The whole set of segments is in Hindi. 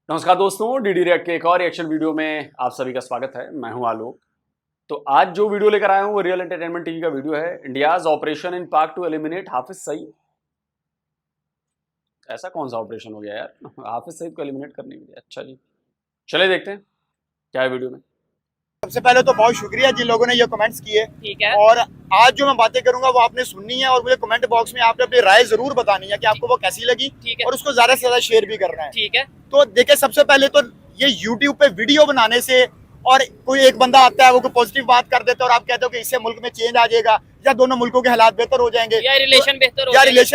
नमस्कार दोस्तों, डीडी रिएक्ट के एक और रिएक्शन वीडियो में आप सभी का स्वागत है। मैं हूं आलोक। तो आज जो वीडियो लेकर आया हूं वो रियल एंटरटेनमेंट टीवी का वीडियो है। इंडियाज ऑपरेशन इन पाक टू एलिमिनेट हाफिज सईद। ऐसा कौन सा ऑपरेशन हो गया यार हाफिज सईद को एलिमिनेट करने के लिए। अच्छा जी, चले देखते हैं क्या है वीडियो में। सबसे पहले तो बहुत शुक्रिया जिन लोगों ने ये कमेंट्स किए। ठीक है। और आज जो मैं बातें करूंगा वो आपने सुननी है और मुझे कमेंट बॉक्स में आपने अपनी राय जरूर बतानी है कि आपको वो कैसी लगी। ठीक है। और उसको ज्यादा से ज्यादा शेयर भी करना है। ठीक है। तो देखिए, सबसे पहले तो ये यूट्यूब पे वीडियो बनाने से और कोई एक बंदा आता है वो कोई पॉजिटिव बात कर देता है और आप कहते हो कि इससे मुल्क में चेंज आ जाएगा या दोनों मुल्कों के हालात बेहतर हो जाएंगे या रिलेशन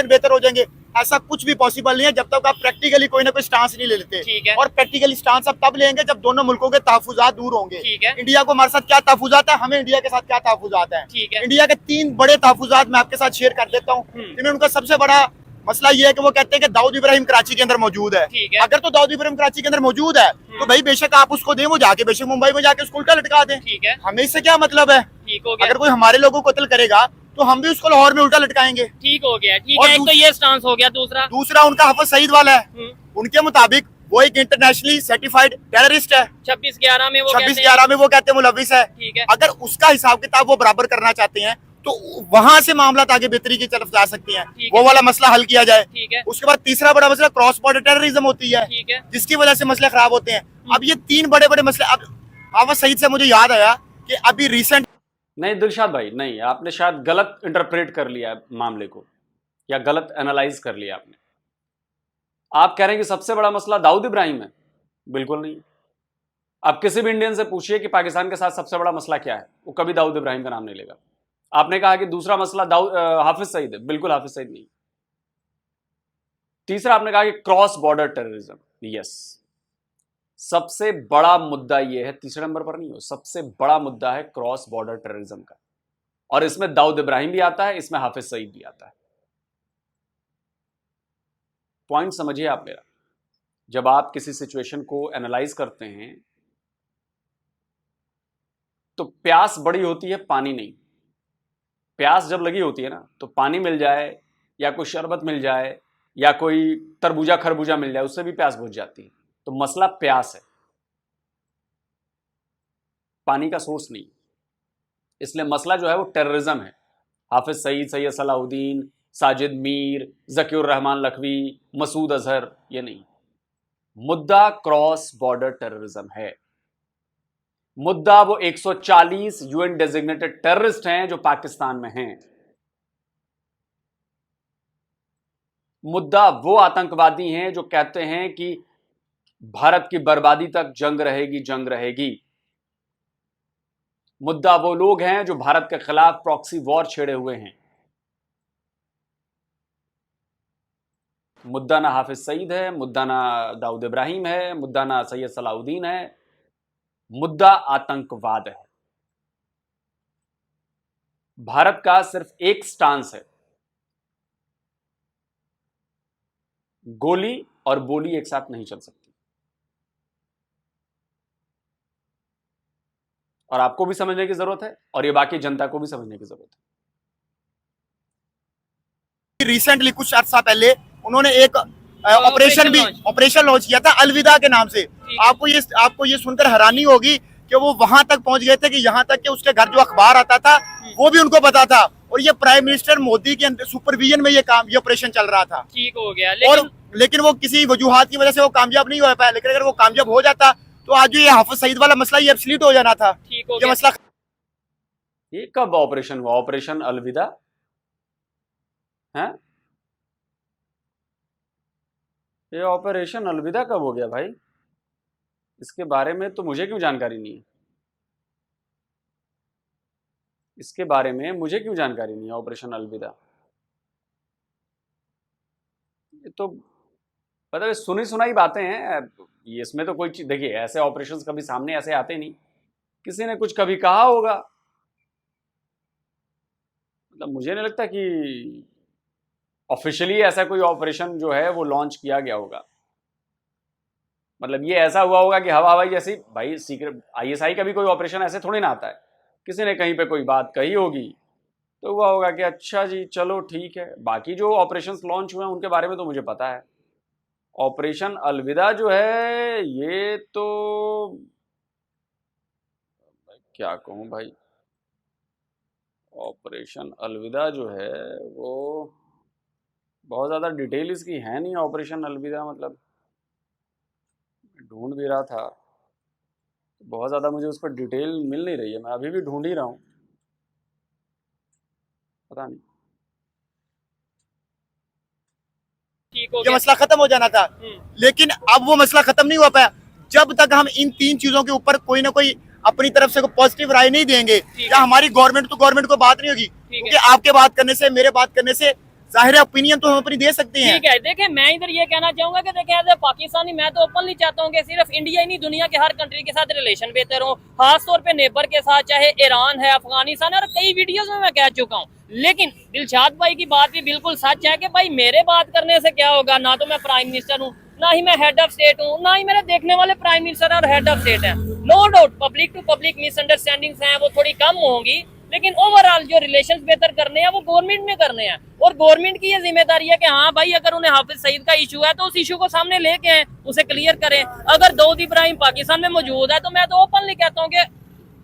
बेहतर हो जाएंगे, ऐसा कुछ भी पॉसिबल नहीं है जब तक आप प्रैक्टिकली कोई ना कोई स्टांस नहीं ले लेते। ठीक है। और प्रैक्टिकली स्टांस आप तब लेंगे जब दोनों मुल्कों के तहफुजात दूर होंगे। ठीक है। इंडिया को हमारे साथ क्या तहफुजात है, हमें इंडिया के साथ क्या तहफुजात है। ठीक है। इंडिया के 3 बड़े तहफुजात मैं आपके साथ शेयर कर देता हूँ। जिनमें उनका सबसे बड़ा मसला ये है कि वो कहते हैं कि दाऊद इब्राहिम कराची के अंदर मौजूद है। ठीक है। अगर तो दाऊद इब्राहिम कराची के अंदर मौजूद है तो भाई बेशक आप उसको दें, वो जाके बेशक मुंबई में जाके उसको उल्टा लटका दें। ठीक है। हमें इससे क्या मतलब है। ठीक हो गया। अगर कोई हमारे लोगों को कत्ल करेगा तो हम भी उसको लाहौर में उल्टा लटकाएंगे। ठीक हो गया। ठीक और है, एक तो ये स्टांस हो गया। दूसरा उनका हाफिज सईद वाला है। उनके मुताबिक वो एक इंटरनेशनली सर्टिफाइड टेररिस्ट है। 26/11 में वो 26/11 में वो कहते हैं मुलविस है। ठीक है। अगर उसका हिसाब किताब वो बराबर करना चाहते हैं तो वहां से मामला आगे बेहतरी की तरफ जा सकते हैं। वो वाला मसला हल किया जाए। ठीक है। उसके बाद तीसरा बड़ा मसला क्रॉस बॉर्डर टेररिज्म होती है। ठीक है। जिसकी वजह से मसले खराब होते हैं। अब ये 3 बड़े बड़े मसले। अब हाफिज सईद से मुझे याद आया कि अभी रिसेंट नहीं दिलशाद भाई, नहीं, आपने शायद गलत इंटरप्रेट कर लिया है मामले को या गलत एनालाइज कर लिया आपने। आप कह रहे हैं कि सबसे बड़ा मसला दाऊद इब्राहिम है। बिल्कुल नहीं। आप किसी भी इंडियन से पूछिए कि पाकिस्तान के साथ सबसे बड़ा मसला क्या है, वो कभी दाऊद इब्राहिम का नाम नहीं लेगा। आपने कहा कि दूसरा मसला हाफिज सईद है। बिल्कुल हाफिज सईद नहीं। तीसरा आपने कहा कि क्रॉस बॉर्डर टेररिज्म। यस, सबसे बड़ा मुद्दा यह है, तीसरे नंबर पर नहीं हो, सबसे बड़ा मुद्दा है क्रॉस बॉर्डर टेररिज्म का। और इसमें दाऊद इब्राहिम भी आता है, इसमें हाफिज सईद भी आता है। पॉइंट समझिए आप मेरा। जब आप किसी सिचुएशन को एनालाइज करते हैं तो प्यास बड़ी होती है, पानी नहीं। प्यास जब लगी होती है ना तो पानी मिल जाए या कोई शरबत मिल जाए या कोई तरबूजा खरबूजा मिल जाए, उससे भी प्यास बुझ जाती है। तो मसला प्यास है, पानी का सोर्स नहीं। इसलिए मसला जो है वो टेररिज्म है। हाफिज सईद, सैयद सलाउद्दीन, साजिद मीर, ज़कीउर रहमान लखवी, मसूद अजहर, ये नहीं। मुद्दा क्रॉस बॉर्डर टेररिज्म है। मुद्दा वो 140 यूएन डेजिग्नेटेड टेररिस्ट हैं जो पाकिस्तान में हैं। मुद्दा वो आतंकवादी हैं जो कहते हैं कि भारत की बर्बादी तक जंग रहेगी, जंग रहेगी। मुद्दा वो लोग हैं जो भारत के खिलाफ प्रॉक्सी वॉर छेड़े हुए हैं। मुद्दा ना हाफिज सईद है, मुद्दा ना दाऊद इब्राहिम है, मुद्दा ना सैयद सलाउद्दीन है, मुद्दा आतंकवाद है। भारत का सिर्फ एक स्टांस है, गोली और बोली एक साथ नहीं चल सकती। और आपको भी समझने की जरूरत है और ये बाकी जनता को भी समझने की जरूरत है। रिसेंटली कुछ अर्सा पहले उन्होंने एक ऑपरेशन लॉन्च किया था अलविदा के नाम से। आपको ये सुनकर हैरानी होगी कि वो वहां तक पहुंच गए थे कि यहाँ तक कि उसके घर जो अखबार आता था वो भी उनको पता था। और ये प्राइम मिनिस्टर मोदी के सुपरविजन में ये ऑपरेशन चल रहा था। ठीक हो गया। लेकिन वो किसी वजूहात की वजह से वो कामयाब नहीं हो पाया। लेकिन अगर वो कामयाब हो जाता तो आज ये हाफिज सईद वाला मसला ये एब्सोल्यूट हो जाना था। ठीक हो ये मसला। ये कब ऑपरेशन हुआ? ऑपरेशन अलविदा है? ये ऑपरेशन अलविदा कब हो गया भाई? इसके बारे में तो मुझे क्यों जानकारी नहीं है? इसके बारे में मुझे क्यों जानकारी नहीं है ऑपरेशन अलविदा? ये तो मतलब सुनी सुनाई बातें हैं। ये इसमें तो कोई चीज, देखिए ऐसे ऑपरेशंस कभी सामने ऐसे आते नहीं। किसी ने कुछ कभी कहा होगा। मतलब मुझे नहीं लगता कि ऑफिशियली ऐसा कोई ऑपरेशन जो है वो लॉन्च किया गया होगा। मतलब ये ऐसा हुआ होगा कि हवा हवाई जैसी, भाई सीक्रेट आईएसआई का भी कोई ऑपरेशन ऐसे थोड़ी ना आता है। किसी ने कहीं पे कोई बात कही होगी तो हुआ होगा कि अच्छा जी चलो ठीक है। बाकी जो ऑपरेशंस लॉन्च हुए हैं उनके बारे में तो मुझे पता है। ऑपरेशन अलविदा जो है ये तो क्या कहूँ भाई, ऑपरेशन अलविदा जो है वो बहुत ज़्यादा डिटेल इसकी है नहीं। ऑपरेशन अलविदा मतलब ढूंढ भी रहा था, बहुत ज़्यादा मुझे उस पर डिटेल मिल नहीं रही है, मैं अभी भी ढूंढ ही रहा हूँ, पता नहीं। ठीक हो ये गया। मसला खत्म हो जाना था, लेकिन अब वो मसला खत्म नहीं हो पाया। जब तक हम इन 3 चीजों के ऊपर कोई ना कोई अपनी तरफ से पॉजिटिव राय नहीं देंगे, या हमारी गवर्नमेंट को बात नहीं होगी, क्योंकि आपके बात करने से, मेरे बात करने से जाहिर है ओपिनियन तो हम अपनी दे सकते हैं। ठीक है, देखिए मैं इधर ये कहना चाहूंगा कि देखिए एज ए पाकिस्तानी मैं तो ओपनली चाहता हूँ कि सिर्फ इंडिया ही नहीं, दुनिया के हर कंट्री के साथ रिलेशन बेहतर हो, खास तौर पे नेबर के साथ, चाहे ईरान है, अफगानिस्तान है, और कई वीडियोस में मैं कह चुका हूँ। लेकिन दिलशाद भाई की बात भी बिल्कुल सच है कि भाई मेरे बात करने से क्या होगा, ना तो मैं प्राइम मिनिस्टर हूँ, ना ही मैं हेड ऑफ स्टेट हूँ, ना ही मेरे देखने वाले प्राइम मिनिस्टर और हेड ऑफ स्टेट है। No doubt public to public misunderstandings हैं, वो थोड़ी कम होंगी, लेकिन ओवरऑल जो रिलेशंस बेहतर करने हैं वो गवर्नमेंट में करने हैं, और गवर्नमेंट की ये जिम्मेदारी है कि हाँ भाई अगर उन्हें हाफिज सईद का इशू है तो उस इशू को सामने लेके आए, उसे क्लियर करें। अगर दाऊद इब्राहिम पाकिस्तान में मौजूद है तो मैं तो ओपनली कहता हूँ कि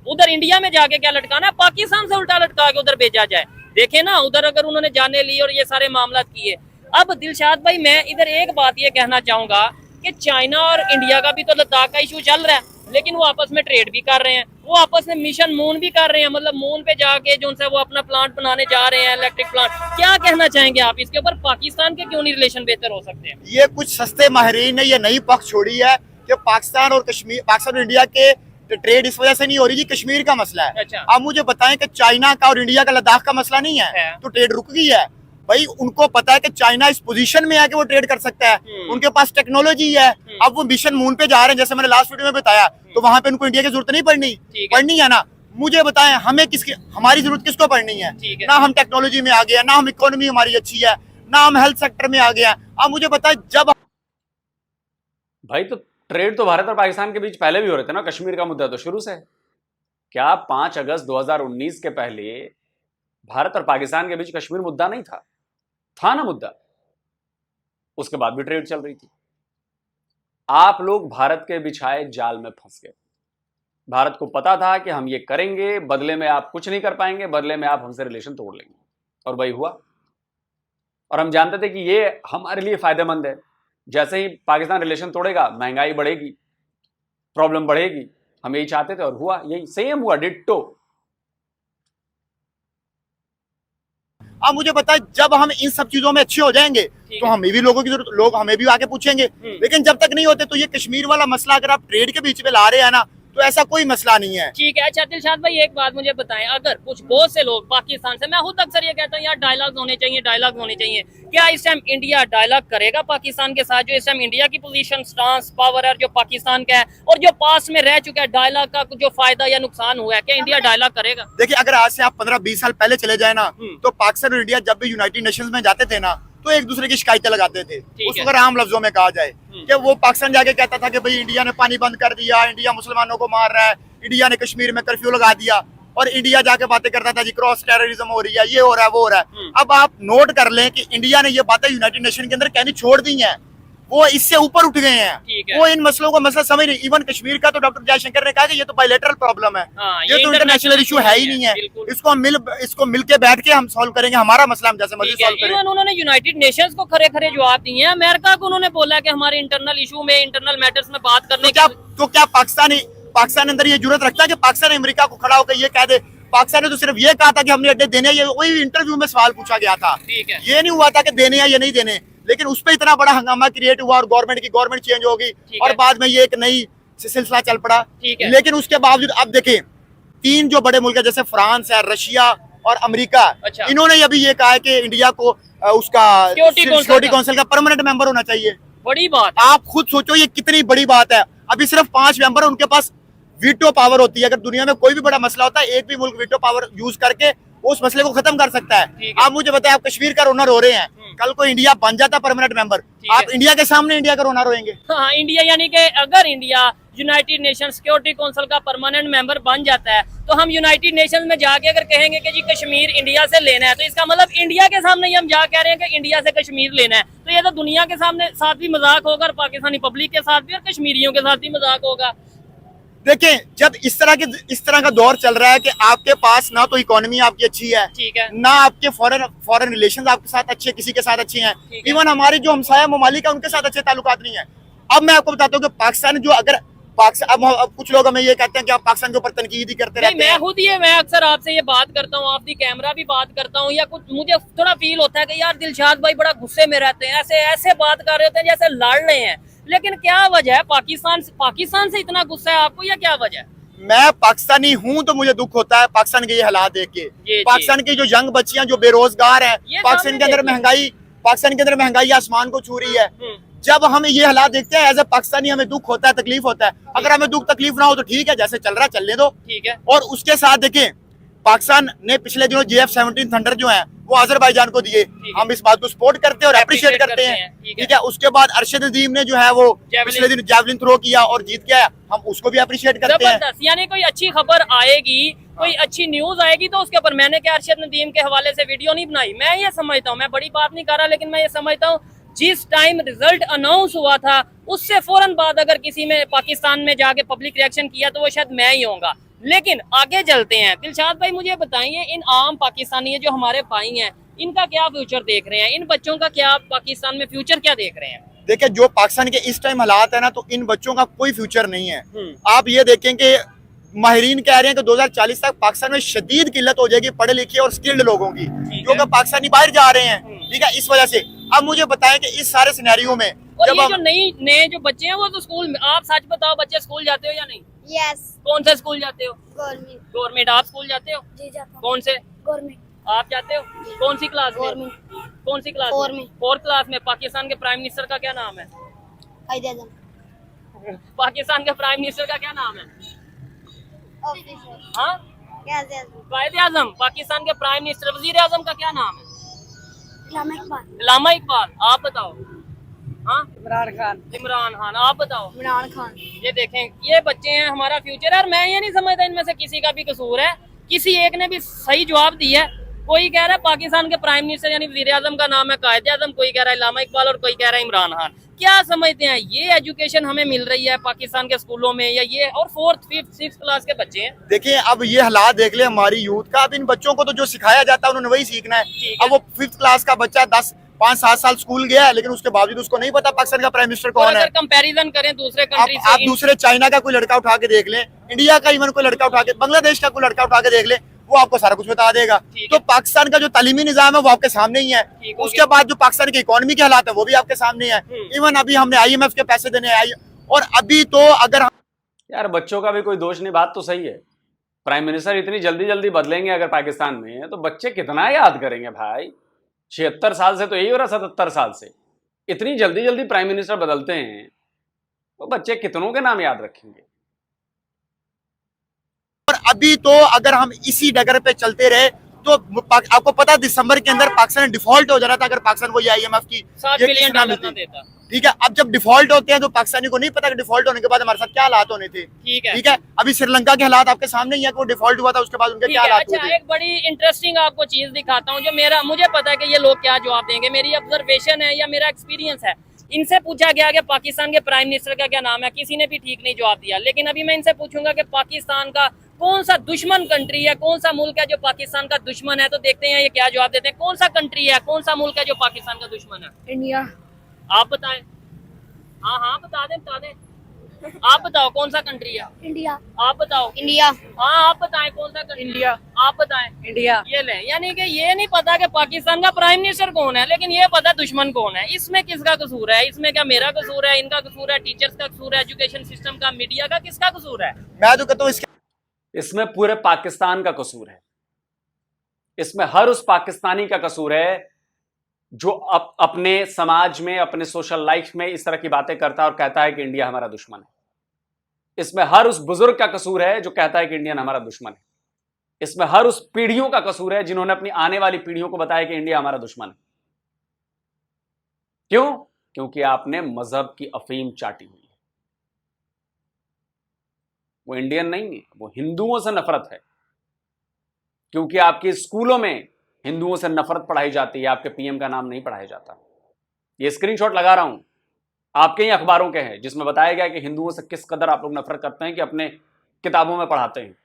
उधर इंडिया में जाके क्या लटकाना है, पाकिस्तान से उल्टा लटका के उधर भेजा जाए। देखे ना उधर अगर उन्होंने जाने ली और ये सारे मामला किए। अब दिलशाद भाई मैं इधर एक बात ये कहना चाहूंगा कि चाइना और इंडिया का भी तो लद्दाख का इशू चल रहा है, लेकिन वो आपस में ट्रेड भी कर रहे हैं, वो आपस में मिशन मून भी कर रहे हैं, मतलब मून पे जाके जो उनसे वो अपना प्लांट बनाने जा रहे हैं, इलेक्ट्रिक प्लांट। क्या कहना चाहेंगे आप इसके ऊपर, पाकिस्तान के क्यों नहीं रिलेशन बेहतर हो सकते हैं? ये कुछ सस्ते माहिरीन ने ये नई पक्ष छोड़ी है कि पाकिस्तान और इंडिया के ट्रेड इस वजह से नहीं हो रही, कश्मीर का मसला है। अच्छा। आप मुझे बताएं कि चाइना का और इंडिया का लद्दाख का मसला नहीं है तो ट्रेड रुक गई है। भाई उनको पता है कि चाइना इस पोजीशन में है कि वो ट्रेड कर सकता है, उनके पास टेक्नोलॉजी है। अब वो मिशन मून पे जा रहे हैं, जैसे मैंने लास्ट वीडियो में बताया, तो वहां पे उनको इंडिया की जरूरत नहीं पड़नी है ना। मुझे बताएं हमें किसकी, हमारी जरूरत किसको पड़नी है? ना हम टेक्नोलॉजी में आ गए, ना हम इकोनॉमी हमारी अच्छी है, ना हम हेल्थ सेक्टर में आ गए। अब मुझे बताएं जब भाई तो ट्रेड तो भारत और पाकिस्तान के बीच पहले भी हो रहे थे ना, कश्मीर का मुद्दा तो शुरू से है। क्या 5 अगस्त 2019 के पहले भारत और पाकिस्तान के बीच कश्मीर मुद्दा नहीं था ना मुद्दा? उसके बाद भी ट्रेड चल रही थी। आप लोग भारत के बिछाए जाल में फंस गए। भारत को पता था कि हम ये करेंगे, बदले में आप कुछ नहीं कर पाएंगे, बदले में आप हमसे रिलेशन तोड़ लेंगे, और वही हुआ। और हम जानते थे कि ये हमारे लिए फायदेमंद है। जैसे ही पाकिस्तान रिलेशन तोड़ेगा, महंगाई बढ़ेगी, प्रॉब्लम बढ़ेगी। हम यही चाहते थे और हुआ, यही सेम हुआ, डिट्टो। अब मुझे बताए जब हम इन सब चीजों में अच्छे हो जाएंगे तो हमें भी लोगों की जरूरत, लोग हमें भी आके पूछेंगे। लेकिन जब तक नहीं होते तो ये कश्मीर वाला मसला अगर आप ट्रेड के बीच में ला रहे हैं ना, तो ऐसा कोई मसला नहीं है। ठीक है। अच्छा दिलशाद भाई एक बात मुझे बताएं, अगर कुछ बहुत से लोग पाकिस्तान से, मैं खुद अक्सर ये कहता हूँ यार डायलॉग होने चाहिए, डायलॉग होने चाहिए, क्या इस टाइम इंडिया डायलॉग करेगा पाकिस्तान के साथ? जो इस टाइम इंडिया की पोजीशन, स्टांस, पावर है जो पाकिस्तान का है, और जो पास में रह चुका है, डायलॉग का जो फायदा या नुकसान हुआ है, क्या इंडिया डायलॉग करेगा? देखिए अगर आज से आप 15-20 साल पहले चले जाए ना, तो पाकिस्तान और इंडिया जब भी यूनाइटेड नेशंस में जाते थे ना, तो एक दूसरे की शिकायतें लगाते थे। उसको अगर आम लफ्जों में कहा जाए कि वो पाकिस्तान जाके कहता था कि भाई इंडिया ने पानी बंद कर दिया, इंडिया मुसलमानों को मार रहा है, इंडिया ने कश्मीर में कर्फ्यू लगा दिया, और इंडिया जाके बातें करता था जी क्रॉस टेररिज्म हो रही है, ये हो रहा है, वो हो रहा है। अब आप नोट कर लें कि इंडिया ने ये बातें यूनाइटेड नेशन के अंदर कहनी छोड़ दी हैं, वो इससे ऊपर उठ गए हैं। वो इन मसलों को मसला समझ नहीं। इवन कश्मीर का तो डॉक्टर जयशंकर ने कहा कि ये तो बायलैटरल प्रॉब्लम है, ये तो इंटरनेशनल इशू है ही नहीं है, इसको मिल के बैठ के हम सॉल्व करेंगे, हमारा मसला हम जैसे मर्जी सॉल्व करें। उन्होंने यूनाइटेड नेशंस को खरे खरे जवाब दिए हैं। अमेरिका को उन्होंने बोला कि हमारे इंटरनल इशू में, इंटरनल मैटर्स में बात करने तो क्या पाकिस्तान अंदर ये जरूरत रखता है कि पाकिस्तान अमेरिका को खड़ा होकर ये कह दे? पाकिस्तान ने तो सिर्फ ये कहा था कि हमने अड्डे देने, ये वही इंटरव्यू में सवाल पूछा गया था, ये नहीं हुआ था कि देने या ये नहीं देने। लेकिन उस पर इतना बड़ा हंगामा क्रिएट हुआ और गवर्नमेंट चेंज होगी और बाद में ये एक नई सिलसिला चल पड़ा। लेकिन उसके बावजूद अब देखें 3 जो बड़े मुल्क है जैसे फ्रांस है, रशिया और अमेरिका, इन्होंने अभी ये कहा है कि इंडिया को उसका सिक्योरिटी काउंसिल का परमानेंट मेंबर होना चाहिए। बड़ी बात, आप खुद सोचो ये कितनी बड़ी बात है। अभी सिर्फ 5 मेंबर, उनके पास वीटो पावर होती है। अगर दुनिया में कोई भी बड़ा मसला होता है, एक भी मुल्क वीटो पावर यूज करके वो उस मसले को खत्म कर सकता है। ठीक है। आप मुझे बताएं, आप कश्मीर का रोना रो रहे हैं, कल को इंडिया बन जाता परमानेंट मेंबर, है। आप इंडिया के सामने इंडिया का रोना रोएंगे? हाँ, इंडिया यानी कि अगर India United nation security council का परमानेंट मेंबर बन जाता है तो हम यूनाइटेड नेशन में जाके अगर कहेंगे कि जी कश्मीर इंडिया से लेना है, तो इसका मतलब इंडिया के सामने ही हम जा कह रहे हैं कि इंडिया से कश्मीर लेना है, तो ये तो दुनिया के सामने साथ भी मजाक होगा और पाकिस्तानी पब्लिक के साथ भी और कश्मीरियों के साथ भी मजाक होगा। देखें, जब इस तरह का दौर चल रहा है कि आपके पास ना तो इकोनॉमी आपकी अच्छी है, ठीक है, ना आपके फॉरेन रिलेशंस आपके साथ अच्छे, किसी के साथ अच्छे हैं, ठीक है। इवन हमारे जो हमसाया ममालिक है उनके साथ अच्छे ताल्लुकात नहीं है। अब मैं आपको बताता हूँ कि पाकिस्तान जो अगर पाकिस्तान, अब कुछ लोग हमें ये कहते हैं कि आप पाकिस्तान के ऊपर तनकीद ही करते नहीं, रहते मैं हैं। खुद ये मैं अक्सर आपसे ये बात करता हूँ, आपकी कैमरा भी बात करता हूँ, या कुछ मुझे थोड़ा फील होता है कि यार दिलशाद भाई बड़ा गुस्से में रहते हैं, ऐसे ऐसे बात कर रहे होते हैं जैसे लड़ रहे हैं, लेकिन क्या वजह है? पाकिस्तान से इतना गुस्सा है आपको, या क्या वजह है? मैं पाकिस्तानी हूँ तो मुझे दुख होता है पाकिस्तान के ये हालात देख के। पाकिस्तान की जो यंग बच्चियां जो बेरोजगार हैं, पाकिस्तान के अंदर महंगाई आसमान को छू रही है। जब हम ये हालात देखते हैं एज ए पाकिस्तानी, हमें दुख होता है, तकलीफ होता है। अगर हमें दुख तकलीफ ना हो तो ठीक है, जैसे चल रहा है चलने दो। ठीक है। और उसके साथ देखें, पाकिस्तान ने पिछले दिनों JF-17 थंडर जो है वो अजरबैजान को दिए, हम इस बात को सपोर्ट करते हैं और अप्रिशिएट करते हैं। ठीक है। उसके बाद अरशद नदीम ने जो है वो पिछले दिन जैवलिन थ्रो किया और जीत गया, हम उसको भी अप्रिशिएट करते हैं। जबरदस्त, यानी कोई अच्छी खबर आएगी, कोई अच्छी न्यूज आएगी तो उसके ऊपर मैंने क्या अरशद नदीम के हवाले से वीडियो नहीं बनाई। मैं ये समझता हूँ, मैं बड़ी बात नहीं कर रहा, लेकिन मैं ये समझता हूँ जिस टाइम रिजल्ट अनाउंस हुआ था उससे फौरन बाद अगर किसी में पाकिस्तान में जाके पब्लिक रिएक्शन किया तो वो शायद मैं ही होऊंगा। लेकिन आगे चलते हैं, दिलशाद भाई मुझे बताइए, इन आम पाकिस्तानी जो हमारे भाई हैं, इनका क्या फ्यूचर देख रहे हैं? इन बच्चों का क्या पाकिस्तान में फ्यूचर क्या देख रहे हैं? देखिए, जो पाकिस्तान के इस टाइम हालात है ना, तो इन बच्चों का कोई फ्यूचर नहीं है। आप ये देखें कि माहिरीन कह रहे हैं कि 2040 तक पाकिस्तान में शदीद किल्लत हो जाएगी पढ़े लिखे और स्किल्ड लोगों की, जो कि पाकिस्तानी बाहर जा रहे हैं। ठीक है, इस वजह से अब मुझे बताएं कि इस सारे सिनेरियो में और जब ये जो नए जो बच्चे हैं वो तो स्कूल में, आप सच बताओ, बच्चे स्कूल जाते हो या नहीं? यस, कौन से स्कूल जाते हो? गवर्नमेंट। गवर्नमेंट। आप स्कूल जाते हो? जी जाता हूँ। कौन से? गवर्नमेंट। आप जाते हो? कौन सी क्लास में? गवर्नमेंट। कौन सी क्लास? फोर में। फोर्थ क्लास में। पाकिस्तान के प्राइम मिनिस्टर का क्या नाम है? कायदे आज़म। पाकिस्तान के प्राइम मिनिस्टर का क्या नाम है? ऑफिसर। हाँ, कायदे आजम। पाकिस्तान के प्राइम मिनिस्टर वजीर आजम का क्या नाम है? इलामा इकबाल। इलामा इकबाल। आप बताओ। हाँ, इमरान खान। इमरान खान। आप बताओ। इमरान खान। ये देखें, ये बच्चे हैं, हमारा फ्यूचर है। और मैं ये नहीं समझता इनमें से किसी का भी कसूर है, किसी एक ने भी सही जवाब दिया है। कोई कह रहा है पाकिस्तान के प्राइम मिनिस्टर यानी वजीर आजम का नाम है कायदे आजम, कोई कह रहा है इलामा इकबाल और कोई कह रहा है इमरान खान। क्या समझते हैं, ये एजुकेशन हमें मिल रही है पाकिस्तान के स्कूलों में, या ये और 4th 5th 6th क्लास के बच्चे हैं? देखिए, अब ये हालात देख ले हमारी यूथ का। अब इन बच्चों को तो जो सिखाया जाता है उन्होंने वही सीखना है। अब वो 5th क्लास का बच्चा 5-7 साल स्कूल गया है, लेकिन उसके बावजूद उसको नहीं पता पाकिस्तान का प्राइम मिनिस्टर कौन है। अगर कंपैरिजन करें दूसरे कंट्री से, आप दूसरे चाइना का कोई लड़का उठा के देख लें, इंडिया का इवन कोई लड़का उठा के, बांग्लादेश का कोई लड़का उठा के देख लें, वो आपको सारा कुछ बता देगा। तो पाकिस्तान का जो तालीमी निजाम है वो आपके सामने ही है। उसके बाद जो पाकिस्तान की इकोनॉमी के हालात है वो भी आपके सामने है। इवन अभी हमने IMF के पैसे देने आई, और अभी तो अगर यार बच्चों का भी कोई दोष नहीं, बात तो सही है। प्राइम मिनिस्टर इतनी जल्दी जल्दी बदलेंगे अगर पाकिस्तान में, तो बच्चे कितना याद करेंगे भाई। 76 साल से तो यही हो रहा, 77 साल से इतनी जल्दी जल्दी प्राइम मिनिस्टर बदलते हैं, तो बच्चे कितनों के नाम याद रखेंगे। और अभी तो अगर हम इसी डगर पे चलते रहे तो आपको पता है दिसंबर के अंदर पाकिस्तान डिफॉल्ट हो जाना था अगर पाकिस्तान को ये IMF की $7 बिलियन ना देता। ठीक है, अब जब डिफॉल्ट होते हैं तो पाकिस्तानी को नहीं पता कि डिफॉल्ट होने के बाद हमारे साथ क्या हालात होने थे। ठीक है, अभी श्रीलंका के हालात आपके सामने ही है कि वो डिफॉल्ट हुआ था, उसके बाद उनके क्या हालात हुए थे। एक बड़ी इंटरेस्टिंग आपको चीज दिखाता हूँ जो मुझे पता है कि ये लोग क्या जवाब देंगे। मेरी ऑब्जर्वेशन है या मेरा एक्सपीरियंस है, इनसे पूछा गया कि पाकिस्तान के प्राइम मिनिस्टर का क्या नाम है, किसी ने भी ठीक नहीं जवाब दिया। लेकिन अभी मैं इनसे पूछूंगा कि पाकिस्तान का कौन सा दुश्मन कंट्री है, कौन सा मुल्क है जो पाकिस्तान का दुश्मन है, तो देखते हैं ये क्या जवाब देते हैं। कौन सा कंट्री है, कौन सा मुल्क है जो पाकिस्तान का दुश्मन है? इंडिया। आप बताएं। हाँ बता दें। आप बताओ कौन सा कंट्री है? इंडिया। आप बताओ। इंडिया। हाँ, आप बताएं कौन सा कंट्री? इंडिया। आप बताएं। इंडिया। ये ले, यानी कि ये नहीं पता कि पाकिस्तान का प्राइम मिनिस्टर कौन है, लेकिन ये पता दुश्मन कौन है। इसमें किसका कसूर है? इसमें क्या मेरा कसूर है, इनका कसूर है, टीचर्स का कसूर है, एजुकेशन सिस्टम का, मीडिया का, किसका कसूर है? मैं तो कहता हूँ इसमें पूरे पाकिस्तान का कसूर है। इसमें हर उस पाकिस्तानी का कसूर है जो अपने समाज में, अपने सोशल लाइफ में इस तरह की बातें करता है और कहता है कि इंडिया हमारा दुश्मन है। इसमें हर उस बुजुर्ग का कसूर है जो कहता है कि इंडिया हमारा दुश्मन है। इसमें हर उस पीढ़ियों का कसूर है जिन्होंने अपनी आने वाली पीढ़ियों को बताया कि इंडिया हमारा दुश्मन है। क्यों? क्योंकि आपने मजहब की अफीम चाटी हुई है। वो इंडियन नहीं है, वो हिंदुओं से नफरत है, क्योंकि आपके स्कूलों में हिंदुओं से नफरत पढ़ाई जाती है, आपके पीएम का नाम नहीं पढ़ाया जाता। ये स्क्रीनशॉट लगा रहा हूं, आपके ही अखबारों के हैं, जिसमें बताया गया कि हिंदुओं से किस कदर आप लोग नफरत करते हैं कि अपने किताबों में पढ़ाते हैं।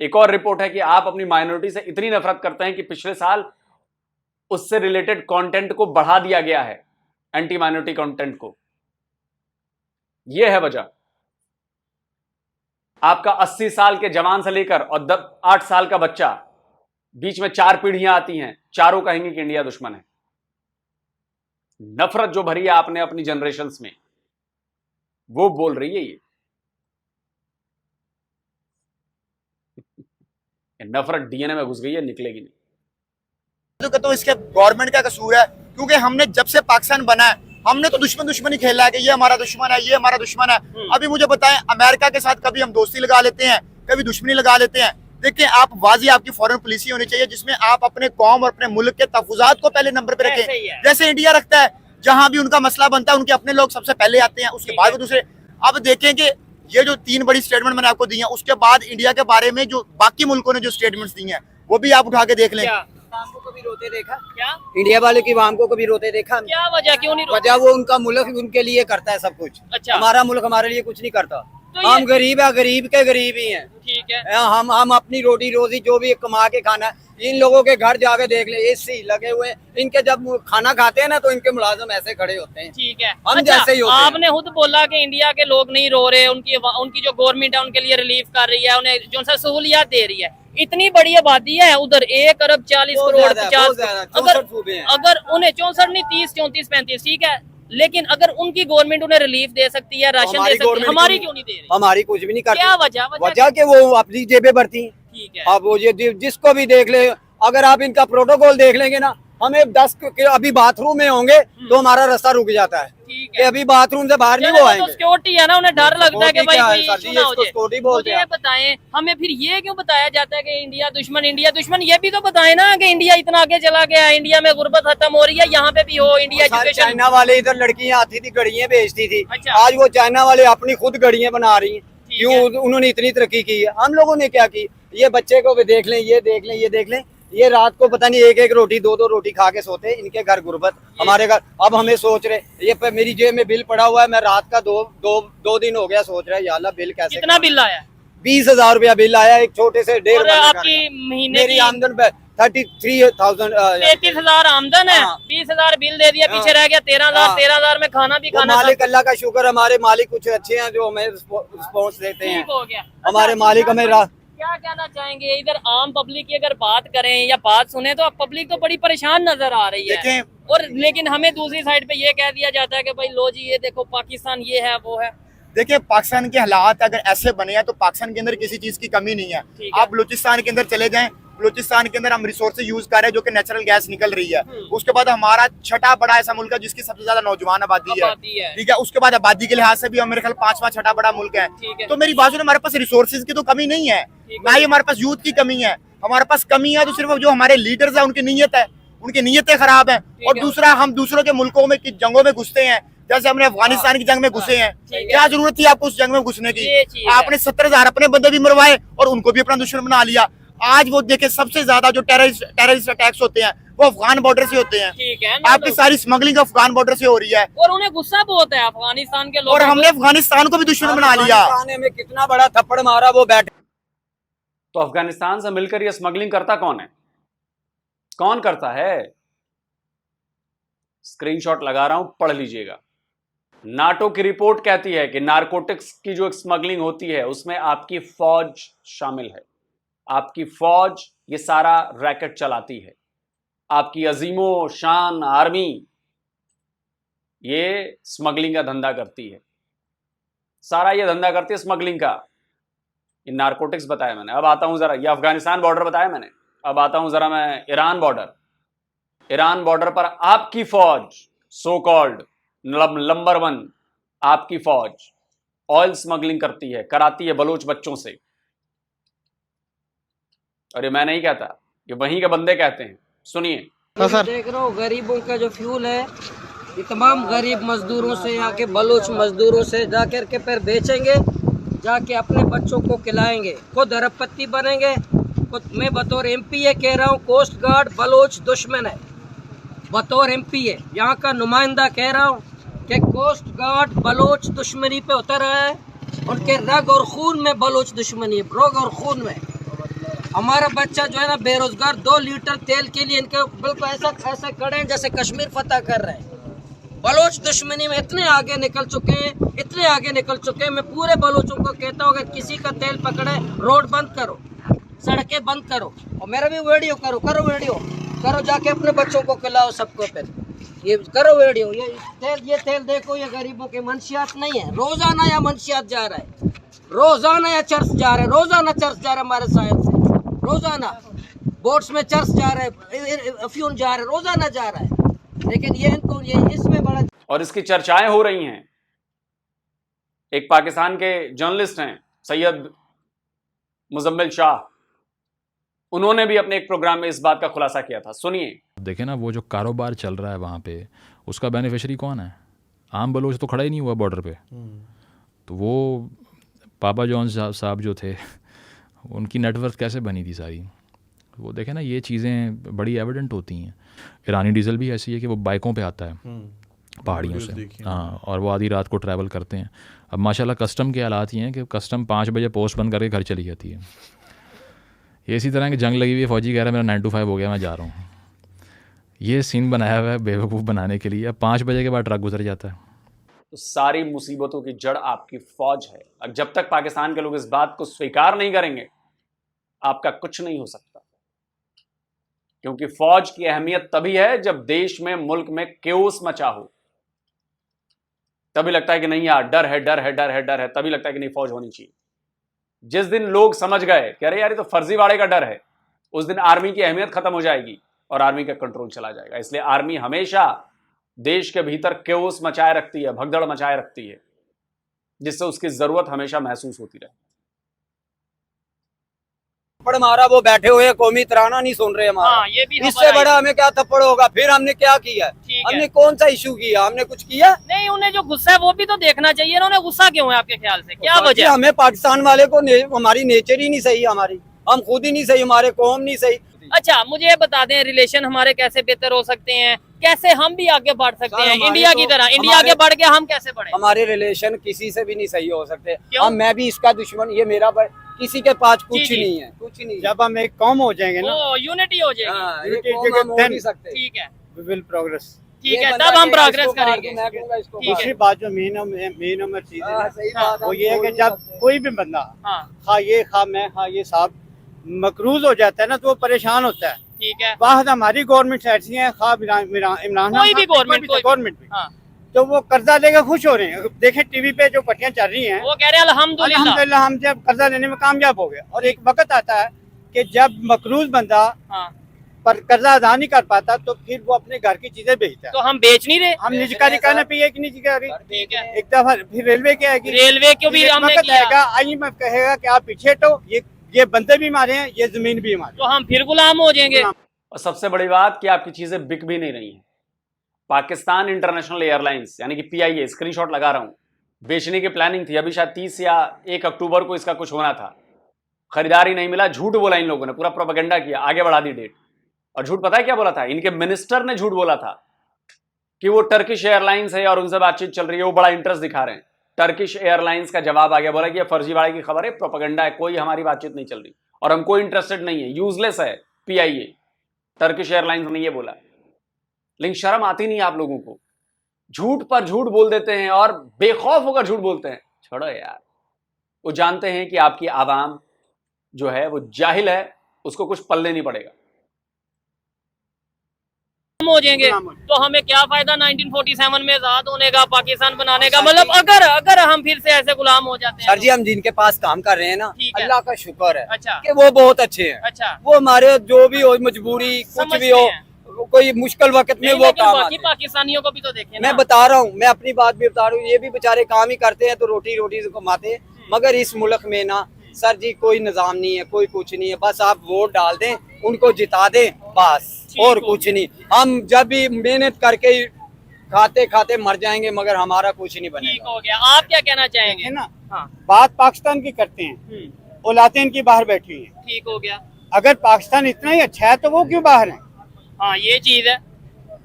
एक और रिपोर्ट है कि आप अपनी माइनॉरिटी से इतनी नफरत करते हैं कि पिछले साल उससे रिलेटेड कंटेंट को बढ़ा दिया गया है, एंटी माइनॉरिटी कंटेंट को। यह है वजह। आपका 80 साल के जवान से लेकर और 8 साल का बच्चा, बीच में 4 पीढ़ियां आती हैं, चारों कहेंगे कि इंडिया दुश्मन है। नफरत जो भरी है आपने अपनी जनरेशंस में, वो बोल रही है ये नफरत डीएनए में घुस गई है, निकलेगी नहीं। तो इसके गवर्नमेंट का कसूर है, क्योंकि हमने जब से पाकिस्तान बना है हमने तो दुश्मनी खेला है कि ये हमारा दुश्मन है, ये हमारा दुश्मन है। अभी मुझे बताएं, अमेरिका के साथ कभी हम दोस्ती लगा लेते हैं, कभी दुश्मनी लगा लेते हैं। देखिए, आप वाजी आपकी फॉरेन पॉलिसी होनी चाहिए जिसमें आप अपने कौम और अपने मुल्क के तहफुजात को पहले नंबर पे रखें, जैसे इंडिया रखता है। जहां भी उनका मसला बनता है उनके अपने लोग सबसे पहले आते हैं, उसके बाद दूसरे। अब देखें कि ये जो 3 बड़ी स्टेटमेंट मैंने आपको दी है, उसके बाद इंडिया के बारे में जो बाकी मुल्कों ने जो स्टेटमेंट्स दी हैं वो भी आप उठा के देख लें। आवाम को कभी रोते देखा? क्या इंडिया वाले की आवाम को कभी रोते देखा? क्या वजह, क्यों नहीं वजह वो उनका मुल्क उनके लिए करता है सब कुछ। अच्छा। हमारा मुल्क हमारे लिए कुछ नहीं करता। तो हम गरीब है, गरीब के गरीब ही हैं। ठीक है, हम अपनी रोटी रोजी जो भी कमा के खाना है, इन लोगों के घर जाके देख ले, एसी लगे हुए हैं। इनके जब खाना खाते हैं ना तो इनके मुलाजिम ऐसे खड़े होते हैं। ठीक है। हम जैसे ही होते हैं। आपने खुद बोला कि इंडिया के लोग नहीं रो रहे, उनकी जो गवर्नमेंट है उनके लिए रिलीफ कर रही है, उन्हें जो सा सहूलियात दे रही है। इतनी बड़ी आबादी है उधर, 1 अरब 40 करोड़ 50। अगर उन्हें 64 नहीं 30 34 35, ठीक है, लेकिन अगर उनकी गवर्नमेंट उन्हें रिलीफ दे सकती है, राशन दे सकती है, हमारी क्यों नहीं दे रही? हमारी कुछ भी नहीं करती। क्या वजह वजह के वो अपनी जेबें भरती हैं। ठीक है। अब वो ये जिसको भी देख ले, अगर आप इनका प्रोटोकॉल देख लेंगे ना, हमें 10 के अभी बाथरूम में होंगे तो हमारा रास्ता रुक जाता है ठीक कि है। अभी बाथरूम से बाहर नहीं वो तो आएंगे। सिक्योरिटी है ना, उन्हें डर लगता है कि भाई कोई सर इश्यू ना हो जाए। सिक्योरिटी बोलते मुझे हैं। बताएं, हमें फिर ये क्यों बताया जाता है कि इंडिया दुश्मन, इंडिया दुश्मन? ये भी तो बताएं ना कि इंडिया इतना आगे चला गया है, इंडिया में गुर्बत खत्म हो रही है, यहाँ पे भी हो। इंडिया एजुकेशन, चाइना वाले इधर लड़कियां आती थी, गड़ियां बेचती थी। अच्छा। आज वो चाइना वाले अपनी खुद गड़ियां बना रही हैं। क्यों? उन्होंने इतनी तरक्की की है। हम लोगों ने क्या की? ये बच्चे को भी देख लें, ये देख लें, ये देख लें। ये रात को पता नहीं 1-1 रोटी 2-2 रोटी खा के सोते हैं। इनके घर गुर्बत, हमारे घर। अब हमें सोच रहे, ये मेरी जेब में बिल पड़ा हुआ है, मैं रात का दो दिन हो गया सोच रहा है, या अल्लाह बिल कैसे। कितना बिल आया? 20,000 रुपया बिल आया, एक छोटे से 1.5 और महीने का। आपकी महीने मेरी की आमदन 33,000 33,000 आमदन है। हाँ। 20,000 बिल दे दिया, पीछे रह गया 13,000। हाँ। 13,000 में खाना भी वो खाना मालिक, अल्लाह का शुक्र, हमारे मालिक कुछ अच्छे हैं जो हमें रिस्पॉन्स देते हैं। ठीक हो गया। हमारे मालिक हमें क्या कहना चाहेंगे? इधर आम पब्लिक की अगर बात करें या बात सुने तो पब्लिक तो बड़ी परेशान नजर आ रही है। देखें, और लेकिन हमें दूसरी साइड पे ये कह दिया जाता है कि भाई लो जी, ये देखो पाकिस्तान ये है वो है। देखिए, पाकिस्तान के हालात अगर ऐसे बने हैं तो पाकिस्तान के अंदर किसी चीज की कमी नहीं है। ठीक है। आप बलूचिस्तान के अंदर चले जाएं, बलूचिस्तान के अंदर हम रिसोर्सेज यूज कर रहे हैं जो कि नेचुरल गैस निकल रही है। उसके बाद हमारा 6ठा बड़ा ऐसा मुल्क है जिसकी सबसे ज्यादा नौजवान आबादी है। ठीक है। उसके बाद आबादी के लिहाज से भी हम मेरे ख्याल 5वां 6ठा बड़ा मुल्क है। तो मेरी बात सुनो, हमारे पास रिसोर्सेज की तो कमी नहीं है, ना ही हमारे पास यूथ की कमी है। हमारे पास कमी है तो सिर्फ जो हमारे लीडर्स है उनकी नीयत है, उनकी नीयतें खराब है। और दूसरा, हम दूसरों के मुल्कों में की जंगों में घुसते हैं, जैसे हमने अफगानिस्तान की जंग में घुसे हैं। क्या जरूरत थी आपको उस जंग में घुसने की? आपने 70,000 अपने बंदे भी मरवाए और उनको भी अपना दुश्मन बना लिया। आज वो देखे, सबसे ज्यादा जो टेररिस्ट अटैक्स होते हैं वो अफगान बॉर्डर से होते हैं। ठीक है। आपकी सारी स्मगलिंग अफगान बॉर्डर से हो रही है और उन्हें गुस्सा बहुत है अफगानिस्तान के लोग। और हमने अफगानिस्तान को भी दुश्मन बना लिया। हमें कितना बड़ा थप्पड़ मारा, वो बैठे। तो अफगानिस्तान से मिलकर यह स्मगलिंग करता कौन है? कौन करता है? स्क्रीनशॉट लगा रहा हूं, पढ़ लीजिएगा। नाटो की रिपोर्ट कहती है कि नारकोटिक्स की जो स्मगलिंग होती है उसमें आपकी फौज शामिल है। आपकी फौज ये सारा रैकेट चलाती है। आपकी अजीमो शान आर्मी ये स्मगलिंग का धंधा करती है। सारा ये धंधा करती है स्मगलिंग का। ये नारकोटिक्स बताया मैंने। अब आता हूं जरा, ये अफगानिस्तान बॉर्डर बताया मैंने। अब आता हूं जरा मैं ईरान बॉर्डर। ईरान बॉर्डर पर आपकी फौज, सो कॉल्ड नंबर 1 आपकी फौज ऑयल स्मगलिंग करती है, कराती है बलोच बच्चों से। और ये मैं नहीं कहता, ये वहीं के बंदे कहते हैं। सुनिए। देख रहा हूँ गरीबों का जो फ्यूल है, ये तमाम गरीब मजदूरों से, यहाँ के बलोच मजदूरों से जाकर के फिर बेचेंगे, जाके अपने बच्चों को खिलाएंगे, खुद अरबपति बनेंगे। मैं बतौर एमपी ये कह रहा हूँ, कोस्ट गार्ड बलोच दुश्मन है। बतौर एमपी है, यहाँ का नुमाइंदा कह रहा हूँ कि कोस्ट गार्ड बलोच दुश्मनी पे उतर रहा है। उनके रग और खून में बलोच दुश्मनी है, रग और खून में। हमारा बच्चा जो है ना बेरोजगार, 2 लीटर तेल के लिए इनके बिल्कुल ऐसा खड़े हैं जैसे कश्मीर फतह कर रहे हैं। बलोच दुश्मनी में इतने आगे निकल चुके हैं, इतने आगे निकल चुके हैं। मैं पूरे बलोचों को कहता हूँ, अगर किसी का तेल पकड़े, रोड बंद करो, सड़कें बंद करो, और मेरा भी वीडियो करो वीडियो करो, जाके अपने बच्चों को खिलाओ सबको। फिर ये करो वीडियो, ये तेल देखो, ये गरीबों के मंशियात नहीं है। रोजाना या मंशियात जा रहा है, रोजाना या चर्च जा रहा है, रोजाना चर्च जा रहा है हमारे साहिल से, रोजाना बोट्स में चर्च जा रहा है, अफ्यून जा रहा है, रोजाना जा रहा है। लेकिन ये इनको ये इसमें बड़ा, और इसकी चर्चाएं हो रही हैं। एक पाकिस्तान के जर्नलिस्ट हैं सैयद मुजम्मिल शाह, उन्होंने भी अपने एक प्रोग्राम में इस बात का खुलासा किया था। सुनिए। देखे ना, वो जो कारोबार चल रहा है वहाँ पे, उसका बेनिफिशियरी कौन है? आम बलोच तो खड़ा ही नहीं हुआ बॉर्डर पे। तो वो पापा जॉन साहब जो थे, उनकी नेटवर्क कैसे बनी थी सारी? वो देखे ना, ये चीज़ें बड़ी एविडेंट होती हैं। ईरानी डीजल भी ऐसी है कि वो बाइकों पे आता है पहाड़ियों से, हाँ, और वो आधी रात को ट्रैवल करते हैं। अब माशाल्लाह कस्टम के हालात ये हैं कि कस्टम 5 बजे पोस्ट बंद करके घर चली जाती है। ये इसी तरह की जंग लगी हुई है, फौजी कह रहा है मेरा 9 to 5 हो गया, मैं जा रहा हूँ। ये सीन बनाया हुआ है बेवकूफ़ बनाने के लिए। अब 5 बजे के बाद ट्रक गुजर जाता है। तो सारी मुसीबतों की जड़ आपकी फौज है, और जब तक पाकिस्तान के लोग इस बात को स्वीकार नहीं करेंगे, आपका कुछ नहीं हो सकता। क्योंकि फौज की अहमियत तभी है जब देश में, मुल्क में केओस मचा हो, तभी लगता है कि नहीं यार, डर है, डर है, डर है, डर है, तभी लगता है कि नहीं, फौज होनी चाहिए। जिस दिन लोग समझ गए कि अरे यार ये तो फर्जीवाड़े का डर है, उस दिन आर्मी की अहमियत खत्म हो जाएगी और आर्मी का कंट्रोल चला जाएगा। इसलिए आर्मी हमेशा देश के भीतर केओस मचाए रखती है, भगदड़ मचाए रखती है, जिससे उसकी जरूरत हमेशा महसूस होती रहे। थप्पड़ मारा, वो बैठे हुए कौमी तराना नहीं सुन रहे हमारा। हाँ, ये भी इससे बड़ा हमें क्या थप्पड़ होगा? फिर हमने क्या किया? हमने कौन सा इशू किया? हमने कुछ किया नहीं। उन्हें जो गुस्सा है वो भी तो देखना चाहिए। उन्होंने गुस्सा क्यों है आपके ख्याल से, क्या वजह? हमें पाकिस्तान वाले को हमारी नेचर ही नहीं सही, हमारी हम खुद ही नहीं सही, हमारे कौम नहीं सही। अच्छा, मुझे ये बता दें, रिलेशन हमारे कैसे बेहतर हो सकते हैं, कैसे हम भी आगे बढ़ सकते हैं इंडिया की तरह? इंडिया आगे बढ़ के हम कैसे बढ़े? हमारे रिलेशन किसी से भी नहीं सही हो सकते। हम, मैं भी इसका दुश्मन, ये मेरा, किसी के पास कुछ नहीं है, कुछ नहीं। जब हम एक कौम हो जाएंगे ना, यूनिटी हो जाएगी। हाँ, एक कौम हम हो नहीं सकते। ठीक है, we will progress। ठीक है, तब हम प्रोग्रेस करेंगे। दूसरी बात जो मेन नंबर चीज है ना, वो ये है कि जब कोई भी बंदा, खा ये खा मैं खा ये साहब, मकरूज हो जाता है ना, तो वो परेशान होता है। ठीक है, वाहद हमारी गवर्नमेंट ऐसी है, खा इमरान कोई भी गवर्नमेंट भी, हाँ, तो वो कर्जा लेकर खुश हो रहे हैं। देखें टीवी पे जो पट्टियां चल रही हैं, वो कह रहे हैं अल्हम्दुलिल्लाह हम जब कर्जा लेने में कामयाब हो गए, और एक वक्त आता है कि जब मकरूज बंदा पर कर्जा अदा नहीं कर पाता, तो फिर वो अपने घर की चीजें बेचता है। तो हम बेच नहीं रहे, हम निजकारी कहने पे एक निजकारी, ठीक है। एक दफा फिर रेलवे की आएगी, रेलवे को भी हमने किया। IMF कहेगा कि आप पीछे हटो, ये बंदे भी मारे हैं, ये जमीन भी हमारी, तो हम फिर गुलाम हो जाएंगे। और सबसे बड़ी बात कि आपकी चीजें बिक भी नहीं रही हैं। पाकिस्तान इंटरनेशनल एयरलाइंस यानी कि PIA, स्क्रीनशॉट लगा रहा हूं, बेचने की प्लानिंग थी। अभी शायद 30 या 1 अक्टूबर को इसका कुछ होना था, खरीदारी नहीं मिला, झूठ बोला इन लोगों ने, पूरा प्रोपेगेंडा किया, आगे बढ़ा दी डेट। और झूठ पता है क्या बोला था? इनके मिनिस्टर ने झूठ बोला था कि वो टर्किश एयरलाइंस है और उनसे बातचीत चल रही है, वो बड़ा इंटरेस्ट दिखा रहे हैं। टर्किश एयरलाइंस का जवाब आ गया, बोला कि ये फर्जीवाड़े की खबर है, प्रोपेगेंडा है, कोई हमारी बातचीत नहीं चल रही और हम कोई इंटरेस्टेड नहीं है, यूजलेस है PIA। टर्किश एयरलाइंस ने ये बोला। लेकिन शर्म आती नहीं आप लोगों को, झूठ पर झूठ बोल देते हैं और बेखौफ होकर झूठ बोलते हैं। छोड़ो यार, वो जानते हैं कि आपकी आवाम जो है वो जाहिल है, उसको कुछ पल्ले नहीं पड़ेगा। हो जाएंगे तो हमें क्या फायदा 1947 में आजाद होने का, पाकिस्तान बनाने का? मतलब अगर हम फिर से ऐसे गुलाम हो जाते हैं। सर जी, हम जिनके पास काम कर रहे हैं ना, अल्लाह का शुक्र है अच्छा कि वो बहुत अच्छे हैं। अच्छा, वो हमारे जो भी हो, मजबूरी कुछ भी हो, कोई मुश्किल वक्त में वो काम आते हैं। पाकिस्तानियों को भी तो देखें ना। मैं बता रहा हूँ, मैं अपनी बात भी बता रहा हूँ, ये भी बेचारे काम ही करते हैं तो रोटी से कमाते हैं। मगर इस मुल्क में ना सर जी कोई निजाम नहीं है, कोई कुछ नहीं है, बस आप वोट डाल दें, उनको जिता दें, बस और कुछ नहीं। हम जब भी मेहनत करके खाते खाते मर जाएंगे, मगर हमारा कुछ नहीं ठीक बनेगा। हो गया। आप क्या कहना चाहेंगे? है ना, हाँ बात पाकिस्तान की करते हैं, औलातें इनकी बाहर बैठी हुई हैं। ठीक हो गया। अगर पाकिस्तान इतना ही अच्छा है तो वो क्यों बाहर हैं? हाँ ये चीज है,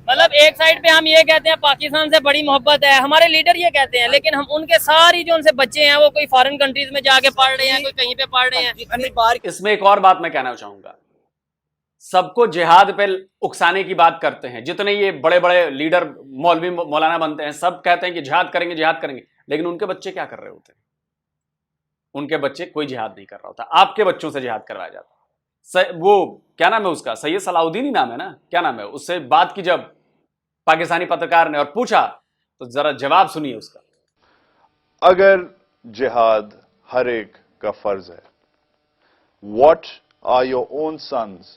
मतलब एक साइड पे हम ये कहते हैं पाकिस्तान से बड़ी मोहब्बत है, हमारे लीडर ये कहते हैं, लेकिन हम उनके सारी जो उनसे बच्चे हैं वो कोई फॉरेन कंट्रीज में जाके पढ़ रहे हैं, कोई कहीं पे पढ़ रहे हैं। जितनी बार इसमें एक और बात मैं कहना चाहूंगा, सबको जिहाद पे उकसाने की बात करते हैं, जितने ये बड़े बड़े लीडर मौलवी मौलाना बनते हैं, सब कहते हैं कि जिहाद करेंगे जिहाद करेंगे, लेकिन उनके बच्चे क्या कर रहे होते हैं? उनके बच्चे कोई जिहाद नहीं कर रहा होता, आपके बच्चों से जिहाद करवाया जाता। वो क्या नाम है उसका, सैयद सलाउद्दीन ही नाम है ना, क्या नाम है, उससे बात की जब पाकिस्तानी पत्रकार ने और पूछा, तो जरा जवाब सुनिए उसका। अगर जिहाद हर एक का फर्ज है, what are your own sons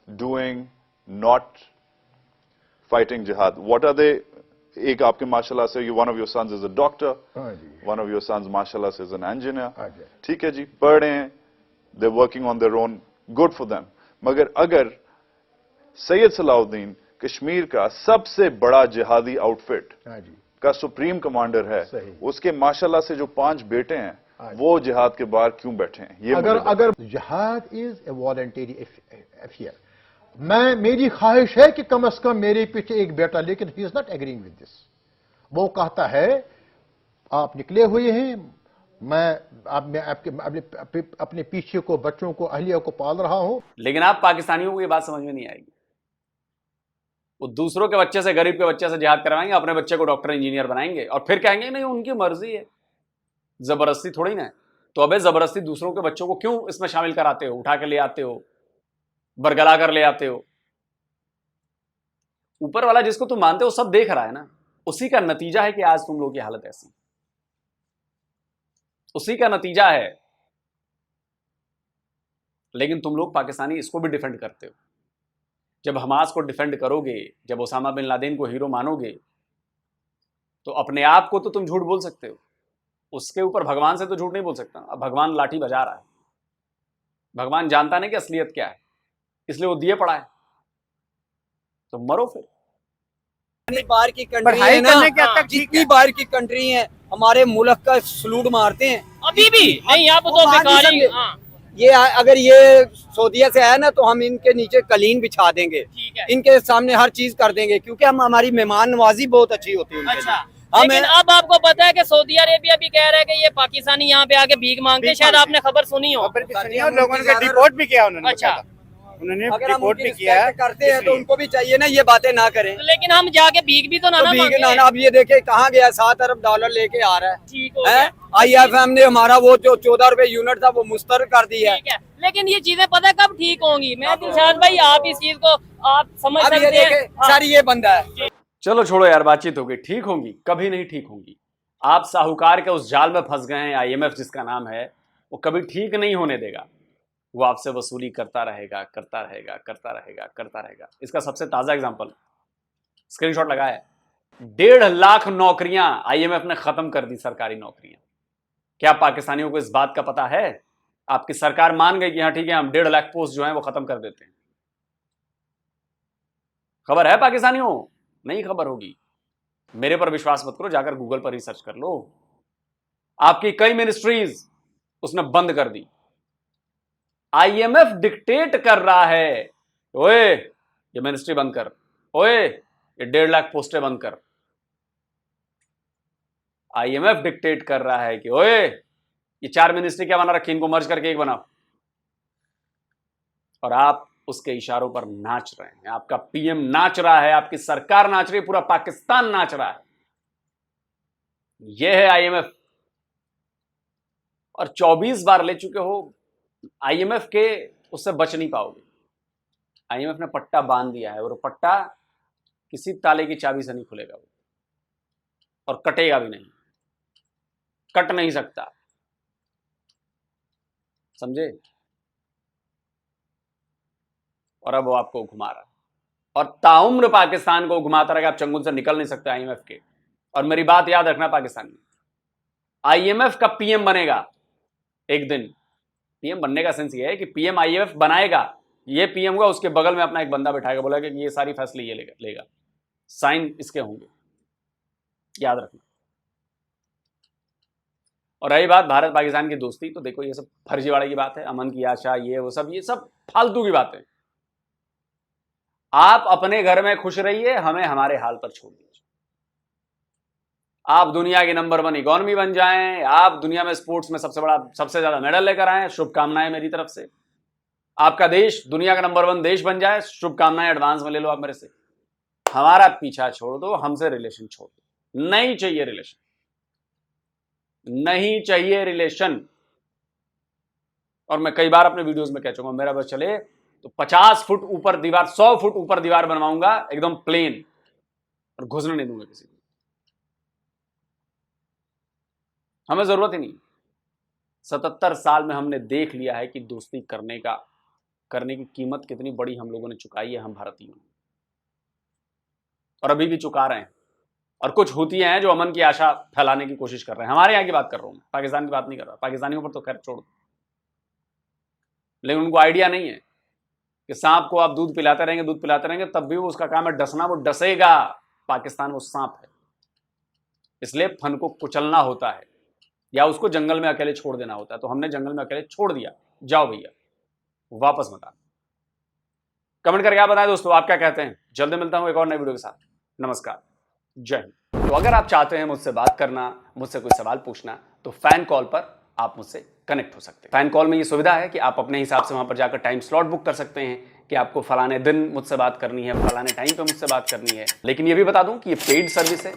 doing not fighting jihad? What are they? एक आपके माशाल्लाह से one of your sons is a doctor, one of your sons माशाल्लाह से is an engineer, ठीक है जी, पढ़ रहे हैं, they're working on their own, good for them. मगर अगर सैयद सलाउद्दीन कश्मीर का सबसे बड़ा जिहादी आउटफिट का सुप्रीम कमांडर है, उसके माशाल्लाह से जो 5 बेटे हैं, वो जिहाद के बाहर क्यों बैठे हैं? ये अगर जिहाद इज ए वॉलंटरी अफेयर, मेरी ख्वाहिश है कि कम से कम मेरे पीछे एक बेटा, लेकिन he is not agreeing with this. वो कहता है आप निकले हुए हैं, मैं अपने पीछे को, बच्चों को, अहलिया को पाल रहा हूं। लेकिन आप पाकिस्तानियों को ये बात समझ में नहीं आएगी। वो दूसरों के बच्चे से, गरीब के बच्चे से जिहाद करवाएंगे, अपने बच्चे को डॉक्टर इंजीनियर बनाएंगे और फिर कहेंगे नहीं उनकी मर्जी है, जबरदस्ती थोड़ी ना है। तो अबे जबरदस्ती दूसरों के बच्चों को क्यों इसमें शामिल कराते हो, उठा के ले आते हो, बरगला कर ले आते हो? ऊपर वाला जिसको तुम मानते हो सब देख रहा है ना, उसी का नतीजा है कि आज तुम लोगों की हालत ऐसी, उसी का नतीजा है। लेकिन तुम लोग पाकिस्तानी इसको भी डिफेंड करते हो। जब हमास को डिफेंड करोगे, जब ओसामा बिन लादेन को हीरो मानोगे, तो अपने आप को तो तुम झूठ बोल सकते हो, उसके ऊपर भगवान से तो झूठ नहीं बोल सकता। अब भगवान लाठी बजा रहा है, भगवान जानता नहीं कि असलियत क्या है, इसलिए वो दिए पड़ा है, तो मरो फिर। जितनी बार की कंट्री है ना, जितनी बार की कंट्री है, हमारे मुल्क का सलूट मारते हैं अभी भी नहीं, आप तो बेकारी। हाँ ये अगर ये सऊदीया से आया ना, तो हम इनके नीचे कलीन बिछा देंगे, ठीक है। इनके सामने हर चीज कर देंगे, क्योंकि हम हमारी मेहमान नवाजी बहुत अच्छी होती है उनके अच्छा, लिए। लेकिन अब आपको पता है कि सौदी अरेबिया भी कह रहा है कि ये पाकिस्तानी यहाँ पे आके भीख मांगते हैं, शायद आपने खबर सुनी हो। लोगों ने डिपोर्ट भी किया, उन्होंने अच्छा, उन्होंने अगर हम रिपोर्ट उनकी भी किया है, रिस्पेक्ट करते हैं तो उनको भी चाहिए ना ये बातें ना करें। लेकिन हम जाके भीख भी तो ना तो भीख मांगे। ना, अब ये देखे कहाँ गया, 7 अरब डॉलर लेके आ रहा है। ठीक हो गया। IFM ने हमारा वो जो 14 रुपए यूनिट था वो मुस्तरद कर दिया है। ठीक है, लेकिन ये चीजें पता है कब ठीक होंगी? मैं दिलशाद भाई, आप इस चीज को आप समझ अब ये सकते देखे हैं। हाँ। सर, ये बंदा है। चलो छोड़ो यार, बातचीत हो गई, ठीक होंगी, कभी नहीं ठीक होंगी। आप साहूकार के उस जाल में फंस गए हैं, IMF जिसका नाम है, वो कभी ठीक नहीं होने देगा। वो आपसे वसूली करता रहेगा, करता रहेगा, करता रहेगा, करता रहेगा। इसका सबसे ताजा एग्जांपल स्क्रीनशॉट लगाया है, 1.5 लाख नौकरियां IMF ने खत्म कर दी, सरकारी नौकरियां। क्या पाकिस्तानियों को इस बात का पता है? आपकी सरकार मान गई कि हाँ ठीक है, हम 1.5 लाख पोस्ट जो है वो खत्म कर देते हैं। खबर है पाकिस्तानियों? नहीं खबर होगी। मेरे पर विश्वास मत करो, जाकर गूगल पर रिसर्च कर लो। आपकी कई मिनिस्ट्रीज उसने बंद कर दी। IMF डिक्टेट कर रहा है, ओए ये मिनिस्ट्री बंद कर, ओए ये 1.5 लाख पोस्टें बंद कर। IMF डिक्टेट कर रहा है कि ओए ये 4 मिनिस्ट्री क्या बना रखी, इनको मर्ज करके एक बनाओ। और आप उसके इशारों पर नाच रहे हैं। आपका PM नाच रहा है, आपकी सरकार नाच रही है, पूरा पाकिस्तान नाच रहा है। यह है IMF। और 24 बार ले चुके हो IMF के, उससे बच नहीं पाओगे। IMF ने पट्टा बांध दिया है और पट्टा किसी ताले की चाबी से नहीं खुलेगा वो, और कटेगा भी नहीं, कट नहीं सकता, समझे? और अब वो आपको घुमा रहा है और ताउम्र पाकिस्तान को घुमाता रहेगा। आप चंगुल से निकल नहीं सकते IMF के। और मेरी बात याद रखना पाकिस्तान में, IMF का PM बनेगा एक दिन पीएम बनने का सेंस ये है कि पीएम आईएमएफ बनाएगा, ये पीएम होगा, उसके बगल में अपना एक बंदा बैठाएगा, बोलेगा कि ये सारी फैसले ये लेगा, साइन इसके होंगे, याद रखना। और रही बात भारत पाकिस्तान की दोस्ती, तो देखो ये सब फर्जीवाड़े की बात है, अमन की आशा, ये सब फालतू की बात है। आप अपने घर में खुश रहिए, हमें हमारे हाल पर छोड़ दीजिए। आप दुनिया की नंबर 1 इकोनॉमी बन जाएं, आप दुनिया में स्पोर्ट्स में सबसे ज्यादा मेडल लेकर आए, शुभकामनाएं मेरी तरफ से। आपका देश दुनिया का नंबर 1 देश बन जाए, शुभकामनाएं एडवांस में ले लो आप मेरे से। हमारा पीछा छोड़ दो, हमसे रिलेशन छोड़ दो, नहीं चाहिए रिलेशन, नहीं चाहिए रिलेशन। और मैं कई बार अपने वीडियोस में कह चुका हूं, मेरा बस चले तो 50 फुट ऊपर दीवार, 100 फुट ऊपर दीवार बनवाऊंगा एकदम प्लेन, और घुसने नहीं दूंगा किसी को। हमें जरूरत ही नहीं। 77 साल में हमने देख लिया है कि दोस्ती करने की कीमत कितनी बड़ी हम लोगों ने चुकाई है, हम भारतीयों ने, और अभी भी चुका रहे हैं। और कुछ हुतियां हैं जो अमन की आशा फैलाने की कोशिश कर रहे हैं। हमारे यहाँ की बात कर रहा हूं, पाकिस्तान की बात नहीं कर रहा। पाकिस्तानियों पर तो खैर छोड़ दो, लेकिन उनको आइडिया नहीं है कि सांप को आप दूध पिलाते रहेंगे तब भी वो उसका काम है डसना, वो डसेगा। पाकिस्तान वो सांप है, इसलिए फन को कुचलना होता है या उसको जंगल में अकेले छोड़ देना होता है। तो हमने जंगल में अकेले छोड़ दिया, जाओ भैया वापस मत आना। कमेंट करके आप बताएं दोस्तों, आप क्या कहते हैं। जल्दी मिलता हूं एक और नई वीडियो के साथ। नमस्कार, जय हिंद। तो अगर आप चाहते हैं मुझसे बात करना, मुझसे कोई सवाल पूछना, तो फैन कॉल पर आप मुझसे कनेक्ट हो सकते हैं। फैन कॉल में ये सुविधा है कि आप अपने हिसाब से वहां पर जाकर टाइम स्लॉट बुक कर सकते हैं कि आपको फलाने दिन मुझसे बात करनी है, फलाने टाइम पे मुझसे बात करनी है। लेकिन ये भी बता दूं कि ये पेड सर्विस है,